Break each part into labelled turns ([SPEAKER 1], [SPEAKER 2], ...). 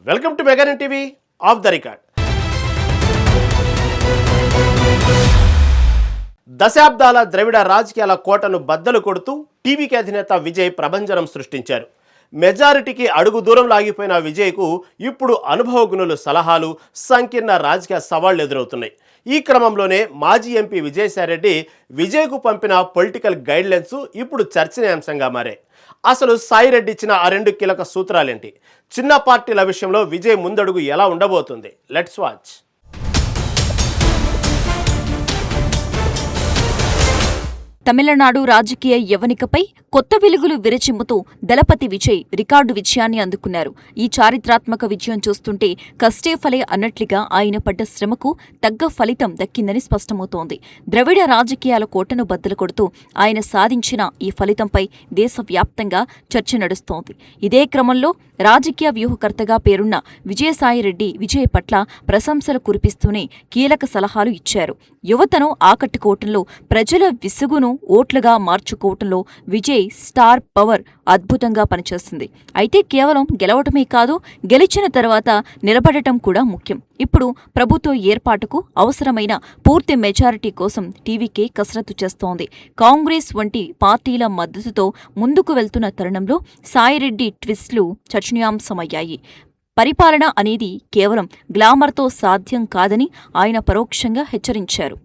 [SPEAKER 1] Welcome to mega TV off the record. దశాబ్దాల ద్రవిడ రాజకీయాల కోటను బద్దలు కొడుతూ టీవీకి అధినేత విజయ్ ప్రభంజనం సృష్టించారు. మెజారిటీకి అడుగు దూరంలో ఆగిపోయిన విజయ్కు ఇప్పుడు అనుభవజ్ఞులు సలహాలు, సంకీర్ణ రాజకీయ సవాళ్లు ఎదురవుతున్నాయి. ఈ క్రమంలోనే మాజీ ఎంపీ విజయసాయిరెడ్డి విజయ్కు పంపిన పొలిటికల్ గైడ్లైన్స్ ఇప్పుడు చర్చనీయాంశంగా మారాయి. అసలు సాయిరెడ్డి ఇచ్చిన ఆ 2 కీలక సూత్రాలేంటి? చిన్న పార్టీల విషయంలో విజయ్ ముందడుగు ఎలా ఉండబోతుంది? Let's watch.
[SPEAKER 2] తమిళనాడు రాజకీయ యవనికపై కొత్త వెలుగులు విరచిమ్ముతూ దళపతి విజయ్ రికార్డు విజయాన్ని అందుకున్నారు. ఈ చారిత్రాత్మక విజయం చూస్తుంటే కష్టే ఫలే అన్నట్లుగా ఆయన పడ్డ శ్రమకు తగ్గ ఫలితం దక్కిందని స్పష్టమవుతోంది. ద్రవిడ రాజకీయాల కోటను బద్దలు కొడుతూ ఆయన సాధించిన ఈ ఫలితంపై దేశవ్యాప్తంగా చర్చ నడుస్తోంది. ఇదే క్రమంలో రాజకీయ వ్యూహకర్తగా పేరున్న విజయసాయిరెడ్డి విజయ్ పట్ల ప్రశంసలు కురిపిస్తూనే కీలక సలహాలు ఇచ్చారు. యువతను ఆకట్టుకోవటంలో, ప్రజల విసుగును ఓట్లుగా మార్చుకోవటంలో విజయ్ స్టార్ పవర్ అద్భుతంగా పనిచేస్తుంది. అయితే కేవలం గెలవటమే కాదు, గెలిచిన తర్వాత నిలబడటం కూడా ముఖ్యం. ఇప్పుడు ప్రభుత్వ ఏర్పాటుకు అవసరమైన పూర్తి మెజారిటీ కోసం టీవీకే కసరత్తు చేస్తోంది. కాంగ్రెస్ వంటి పార్టీల మద్దతుతో ముందుకు వెళ్తున్న తరుణంలో సాయిరెడ్డి ట్విస్టులు చర్చనీయాంశమయ్యాయి. పరిపాలన అనేది కేవలం గ్లామర్తో సాధ్యం కాదని ఆయన పరోక్షంగా హెచ్చరించారు.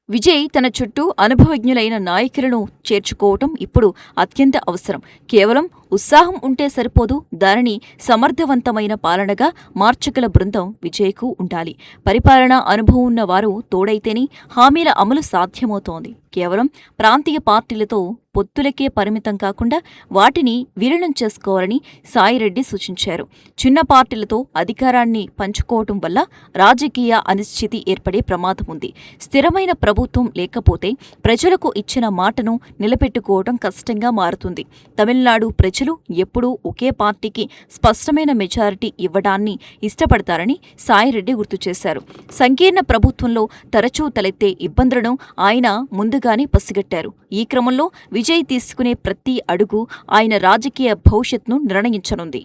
[SPEAKER 2] విజయ్ తన చుట్టూ అనుభవజ్ఞులైన నాయకులను చేర్చుకోవటం ఇప్పుడు అత్యంత అవసరం. కేవలం ఉత్సాహం ఉంటే సరిపోదు, దానిని సమర్థవంతమైన పాలనగా మార్చగల బృందం విజయ్కు ఉండాలి. పరిపాలనా అనుభవం ఉన్న వారు తోడైతేనే హామీల అమలు సాధ్యమవుతోంది. కేవలం ప్రాంతీయ పార్టీలతో పొత్తులకే పరిమితం కాకుండా వాటిని విలీనం చేసుకోవాలని సాయిరెడ్డి సూచించారు. చిన్న పార్టీలతో అధికారాన్ని పంచుకోవటం వల్ల రాజకీయ అనిశ్చితి ఏర్పడే ప్రమాదం ఉంది. స్థిరమైన ప్రభుత్వం లేకపోతే ప్రజలకు ఇచ్చిన మాటను నిలబెట్టుకోవడం కష్టంగా మారుతుంది. తమిళనాడు ప్రజలు ఎప్పుడూ ఒకే పార్టీకి స్పష్టమైన మెజారిటీ ఇవ్వడాన్ని ఇష్టపడతారని సాయిరెడ్డి గుర్తు చేశారు. సంకీర్ణ ప్రభుత్వంలో తరచూ తలెత్తే ఇబ్బందులను ఆయన ముందుగానే పసిగట్టారు. ఈ క్రమంలో విజయ్ తీసుకునే ప్రతి అడుగు ఆయన రాజకీయ భవిష్యత్తును నిర్ణయించనుంది.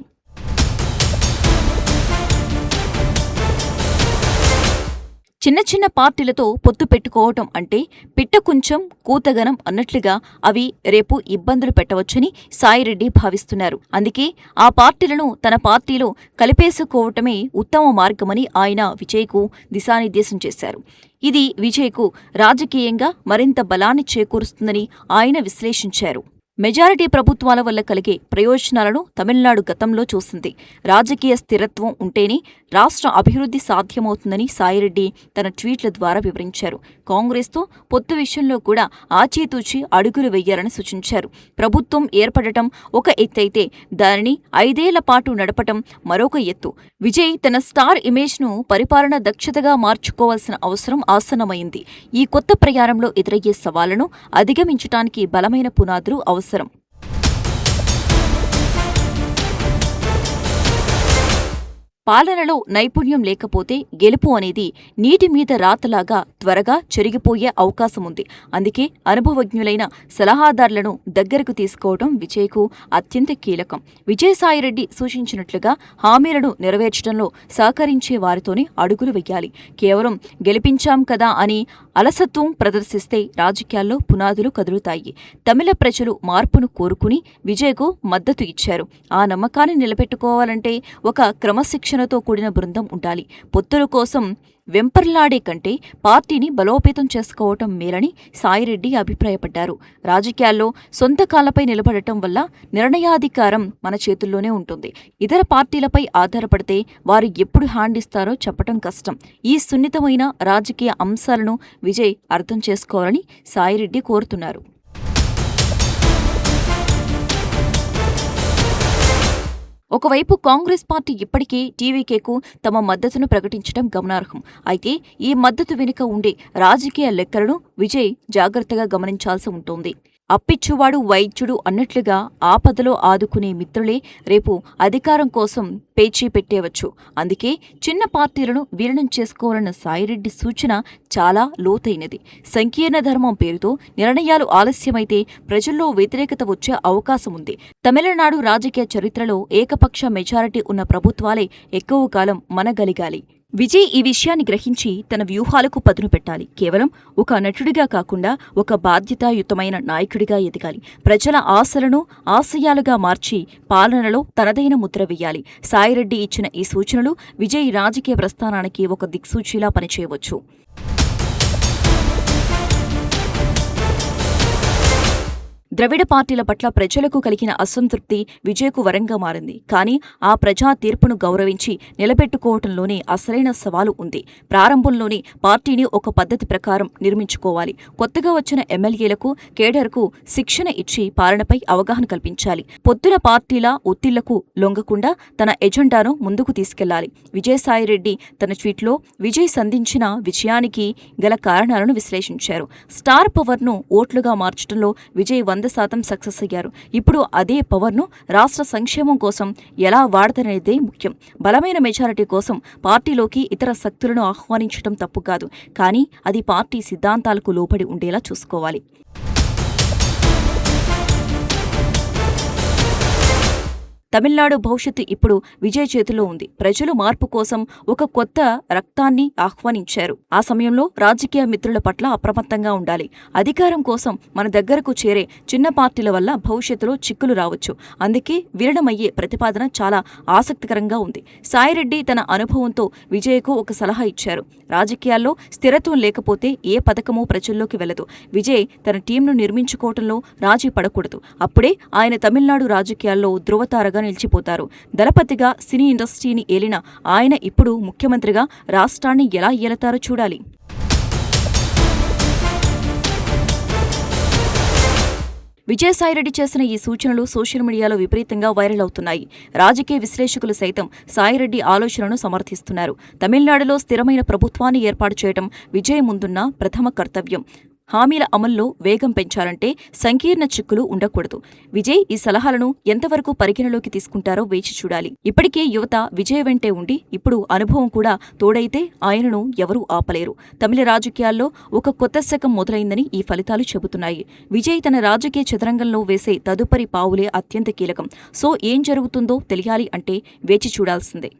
[SPEAKER 2] చిన్న చిన్న పార్టీలతో పొత్తు పెట్టుకోవటం అంటే పిట్ట కొంచెం కూతగనం అన్నట్లుగా అవి రేపు ఇబ్బందులు పెట్టవచ్చని సాయిరెడ్డి భావిస్తున్నారు. అందుకే ఆ పార్టీలను తన పార్టీలో కలిపేసుకోవటమే ఉత్తమ మార్గమని ఆయన విజయ్కు దిశానిర్దేశం చేశారు. ఇది విజయ్కు రాజకీయంగా మరింత బలాన్ని చేకూరుస్తుందని ఆయన విశ్లేషించారు. మెజారిటీ ప్రభుత్వాల వల్ల కలిగే ప్రయోజనాలను తమిళనాడు గతంలో చూసింది. రాజకీయ స్థిరత్వం ఉంటేనే రాష్ట్ర అభివృద్ధి సాధ్యమవుతుందని సాయిరెడ్డి తన ట్వీట్ల ద్వారా వివరించారు. కాంగ్రెస్తో పొత్తు విషయంలో కూడా ఆచితూచి అడుగులు వెయ్యాలని సూచించారు. ప్రభుత్వం ఏర్పడటం ఒక ఎత్తైతే దానిని 5 ఏళ్ల పాటు నడపటం మరొక ఎత్తు. విజయ్ తన స్టార్ ఇమేజ్ను పరిపాలన దక్షతగా మార్చుకోవాల్సిన అవసరం ఆసన్నమైంది. ఈ కొత్త ప్రయాణంలో ఎదురయ్యే సవాళ్లను అధిగమించడానికి బలమైన పునాదులు అవసరం. పాలనలో నైపుణ్యం లేకపోతే గెలుపు అనేది నీటి మీద రాతలాగా త్వరగా చెరిగిపోయే అవకాశం ఉంది. అందుకే అనుభవజ్ఞులైన సలహాదారులను దగ్గరకు తీసుకోవడం విజయ్కు అత్యంత కీలకం. విజయసాయిరెడ్డి సూచించినట్లుగా హామీలను నెరవేర్చడంలో సహకరించే వారితోనే అడుగులు వెయ్యాలి. కేవలం గెలిపించాం కదా అని అలసత్వం ప్రదర్శిస్తే రాజకీయాల్లో పునాదులు కదులుతాయి. తమిళ ప్రజలు మార్పును కోరుకుని విజయ్కు మద్దతు ఇచ్చారు. ఆ నమ్మకాన్ని నిలబెట్టుకోవాలంటే ఒక క్రమశిక్షణతో కూడిన బృందం ఉండాలి. పొత్తుల కోసం వెంపర్లాడే కంటే పార్టీని బలోపేతం చేసుకోవటం మేలని సాయిరెడ్డి అభిప్రాయపడ్డారు. రాజకీయాల్లో సొంత కాళ్లపై నిలబడటం వల్ల నిర్ణయాధికారం మన చేతుల్లోనే ఉంటుంది. ఇతర పార్టీలపై ఆధారపడితే వారు ఎప్పుడు హ్యాండ్ ఇస్తారో చెప్పటం కష్టం. ఈ సున్నితమైన రాజకీయ అంశాలను విజయ్ అర్థం చేసుకోవాలని సాయిరెడ్డి కోరుతున్నారు. ఒకవైపు కాంగ్రెస్ పార్టీ ఇప్పటికే టీవీకేకు తమ మద్దతును ప్రకటించడం గమనార్హం. అయితే ఈ మద్దతు వెనుక ఉండే రాజకీయ లెక్కలను విజయ్ జాగ్రత్తగా గమనించాల్సి ఉంటుంది. అప్పిచ్చువాడు వైద్యుడు అన్నట్లుగా ఆపదలో ఆదుకునే మిత్రులే రేపు అధికారం కోసం పేచీ పెట్టేవచ్చు. అందుకే చిన్న పార్టీలను విలీనం చేసుకోవాలన్న సాయిరెడ్డి సూచన చాలా లోతైనది. సంకీర్ణ ధర్మం పేరుతో నిర్ణయాలు ఆలస్యమైతే ప్రజల్లో వ్యతిరేకత వచ్చే అవకాశం ఉంది. తమిళనాడు రాజకీయ చరిత్రలో ఏకపక్ష మెజారిటీ ఉన్న ప్రభుత్వాలే ఎక్కువ కాలం మనగలిగాలి. విజయ్ ఈ విషయాన్ని గ్రహించి తన వ్యూహాలకు పదును పెట్టాలి. కేవలం ఒక నటుడిగా కాకుండా ఒక బాధ్యతాయుతమైన నాయకుడిగా ఎదగాలి. ప్రజల ఆశలను ఆశయాలుగా మార్చి పాలనలో తనదైన ముద్ర వేయాలి. సాయిరెడ్డి ఇచ్చిన ఈ సూచనలు విజయ్ రాజకీయ ప్రస్థానానికి ఒక దిక్సూచిలా పనిచేయవచ్చు. ద్రవిడ పార్టీల పట్ల ప్రజలకు కలిగిన అసంతృప్తి విజయ్కు వరంగా మారింది. కానీ ఆ ప్రజా తీర్పును గౌరవించి నిలబెట్టుకోవటంలోనే అసలైన సవాలు ఉంది. ప్రారంభంలోనే పార్టీని ఒక పద్ధతి ప్రకారం నిర్మించుకోవాలి. కొత్తగా వచ్చిన ఎమ్మెల్యేలకు, కేడర్కు శిక్షణ ఇచ్చి పాలనపై అవగాహన కల్పించాలి. పొత్తుల పార్టీల ఒత్తిళ్లకు లొంగకుండా తన ఎజెండాను ముందుకు తీసుకెళ్లాలి. విజయసాయిరెడ్డి తన ట్వీట్లో విజయ్ సంధించిన విజయానికి గల కారణాలను విశ్లేషించారు. స్టార్ పవర్ను ఓట్లుగా మార్చడంలో విజయ్ 100% సక్సెస్ అయ్యారు. ఇప్పుడు అదే పవర్ను రాష్ట్ర సంక్షేమం కోసం ఎలా వాడతారనేదే ముఖ్యం. బలమైన మెజారిటీ కోసం పార్టీలోకి ఇతర శక్తులను ఆహ్వానించడం తప్పు కాదు. కానీ అది పార్టీ సిద్ధాంతాలకు లోబడి ఉండేలా చూసుకోవాలి. తమిళనాడు భవిష్యత్తు ఇప్పుడు విజయ్ చేతిలో ఉంది. ప్రజలు మార్పు కోసం ఒక కొత్త రక్తాన్ని ఆహ్వానించారు. ఆ సమయంలో రాజకీయ మిత్రుల పట్ల అప్రమత్తంగా ఉండాలి. అధికారం కోసం మన దగ్గరకు చేరే చిన్న పార్టీల వల్ల భవిష్యత్తులో చిక్కులు రావచ్చు. అందుకే విలీనమయ్యే ప్రతిపాదన చాలా ఆసక్తికరంగా ఉంది. సాయిరెడ్డి తన అనుభవంతో విజయ్కు ఒక సలహా ఇచ్చారు. రాజకీయాల్లో స్థిరత్వం లేకపోతే ఏ పథకమూ ప్రజల్లోకి వెళ్లదు. విజయ్ తన టీంను నిర్మించుకోవటంలో రాజీ పడకూడదు. అప్పుడే ఆయన తమిళనాడు రాజకీయాల్లో ధృవతారగా నిలిచిపోతారు. దళపతిగా సినీ ఇండస్ట్రీని ఏలిన ఆయన ఇప్పుడు ముఖ్యమంత్రిగా రాష్ట్రాన్ని ఎలా ఏలతారో చూడాలి. విజయసాయిరెడ్డి చేసిన ఈ సూచనలు సోషల్ మీడియాలో విపరీతంగా వైరల్ అవుతున్నాయి. రాజకీయ విశ్లేషకులు సైతం సాయిరెడ్డి ఆలోచనను సమర్థిస్తున్నారు. తమిళనాడులో స్థిరమైన ప్రభుత్వాన్ని ఏర్పాటు చేయడం విజయ్ ముందున్న ప్రథమ కర్తవ్యం. హామీల అమల్లో వేగం పెంచాలంటే సంకీర్ణ చిక్కులు ఉండకూడదు. విజయ్ ఈ సలహాలను ఎంతవరకు పరిగణలోకి తీసుకుంటారో వేచి చూడాలి. ఇప్పటికే యువత విజయ్ వెంటే ఉండి ఇప్పుడు అనుభవం కూడా తోడైతే ఆయనను ఎవరూ ఆపలేరు. తమిళ రాజకీయాల్లో ఒక కొత్త శకం మొదలైందని ఈ ఫలితాలు చెబుతున్నాయి. విజయ్ తన రాజకీయ చదరంగంలో వేసే తదుపరి పావులే అత్యంత కీలకం. సో ఏం జరుగుతుందో తెలియాలి అంటే వేచి చూడాల్సిందే.